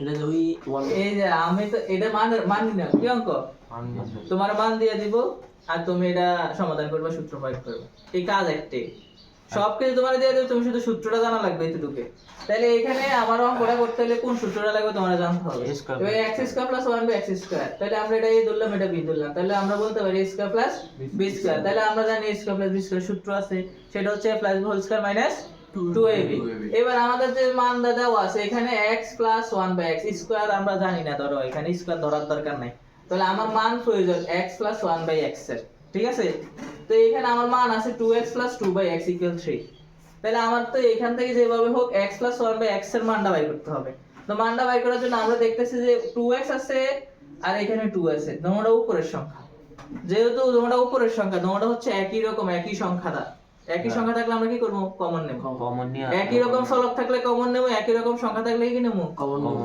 এটা যে ওই এই যে আমি তো এটা মানি না, কি অঙ্ক তোমার মান দিয়ে দিব আর তুমি এটা সমাধান করবে, সূত্র প্রয়োগ করবে, এই কাজ একটাই। সবকিছু তোমার দিয়ে দেবে, তুমি শুধু সূত্রটা জানা লাগবে এতটুকু। তাহলে এখানে আমার অঙ্কটা করতে হলে কোন সূত্রটা লাগবে তোমার জানতে হবে। এবার x square plus 1/x square, তাহলে আমরা এটা a ধরলাম, এটা b ধরলাম, তাহলে আমরা বলতে পারি a square plus b square. তাহলে আমরা জানি a square plus b square সূত্র আছে, সেটা হচ্ছে a plus b whole square minus 2ab। এবার আমাদের যে মানটা দেওয়া আছে এখানে x প্লাস 1/x স্কয়ার আমরা জানি না, ধরো এখানে স্কয়ার ধরার দরকার নাই। তাহলে আমার মান প্রয়োজন x প্লাস 1/x এর, ঠিক আছে? তো এখানে আমার মান আছে 2x প্লাস 2/x = 3। তাহলে আমার তো এখান থেকে যেভাবে হোক x প্লাস 1/x এর মানটা বের করতে হবে। তো মানটা বের করার জন্য আমরা দেখতেছি যে 2x আছে আর এখানে 2 আছে, দুটোটা উপরের সংখ্যা। যেহেতু দুটোটা উপরের সংখ্যা, দুটোটা হচ্ছে একই রকম, একই সংখ্যাটা, একই সংখ্যা থাকলে আমরা কি করব? কমন নেব। কমন নিয়ে একই রকম ফলক থাকলে কমন নেব, একই রকম সংখ্যা থাকলে কি নেব?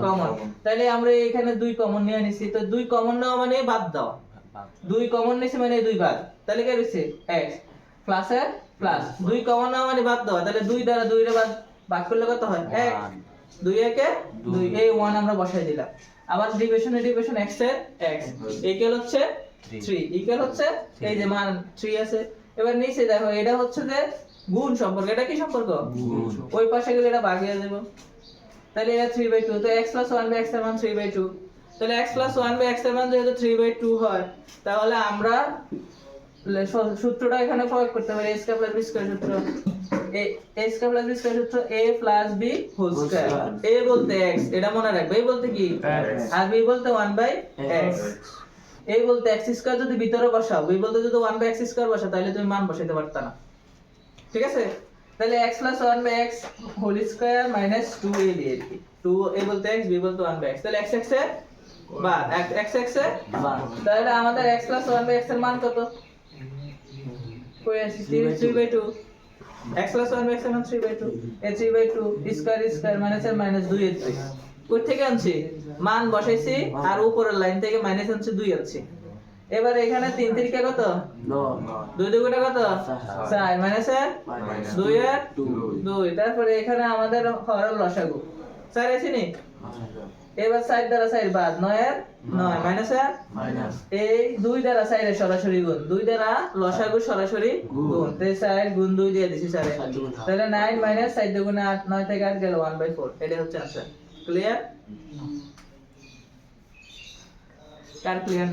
কমন। তাহলে আমরা এখানে 2 কমন নিয়ে নিছি, তো 2 কমন নেওয়া মানে বাদ দাও, 2 কমন নিছি মানে 2 বাদ, তাহলে কি হইছে x প্লাস এর প্লাস 2 কমন নেওয়া মানে বাদ দাও, তাহলে 2 দ্বারা 2 এর বাদ করলে কত হয়? 1, 2 একে 2, এই 1 আমরা বসাই দিলাম। আবার ডিভিশনে x এর x ইকুয়াল হচ্ছে 3, ইকুয়াল হচ্ছে এই যে মান 3 আছে। এবার নিচে দেখো এটা হচ্ছে যে গুণ সম্পর্ক, এটা কি সম্পর্ক? ওই পাশে গেলে এটা ভাগ হয়ে যাবে, তাহলে এটা 3/2, তো x + 1/x এর মান 3/2। তাহলে x + 1/x এর মান যেহেতু 3/2 হয়, তাহলে আমরা সূত্রটা এখানে প্রয়োগ করতে পারি, a square plus b square সূত্র। a square plus b square সূত্র a plus b whole square. a বলতে x, এটা মনে রাখবে, a বলতে কি আর b বলতে 1/x। a বলতে x স্কয়ার যদি ভিতরে বসাও, b বলতে যদি 1/x স্কয়ার বসাও, তাহলে তুমি মান বসাইতে পারতা না, ঠিক আছে? তাহলে x + 1/x whole square minus 2ab এর কি 2a বলতে x, b বলতে 1/x, তাহলে x x এ বাদ, x x এ বাদ। তাহলে আমাদের x + 1/x এর মান কত? কই আছে? 3/2। x + 1/x এর মান 3/2, এই 3/2 স্কয়ার স্কয়ার মাইনাস এর মাইনাস 2 এর 3। কই থেকে আনছি? মান বসাইছি আর উপরের লাইন থেকে মাইনাস আনছি, 2 আনছি। এবার এখানে 3 3 কে কত? 2 2 গুণে কত? 4 মাইনাস 2 এর 2। তারপরে এখানে আমাদের হরল লসাগু 4 আছে নি? এবার 4 দ্বারা 4 বাদ, 9 এর 9 মাইনাস এই 2 দ্বারা 4 এর সরাসরি গুণ, 2 দ্বারা লসাগু সরাসরি গুণ, তাই 4 গুণ 2 দিয়ে দিছি 4 এ। তাহলে 9 মাইনাস 4 দুগুণে 8, 9 থেকে 8 গেল 1/4, এটা হচ্ছে आंसर। ক্লিয়ার? কার ক্লিয়ার?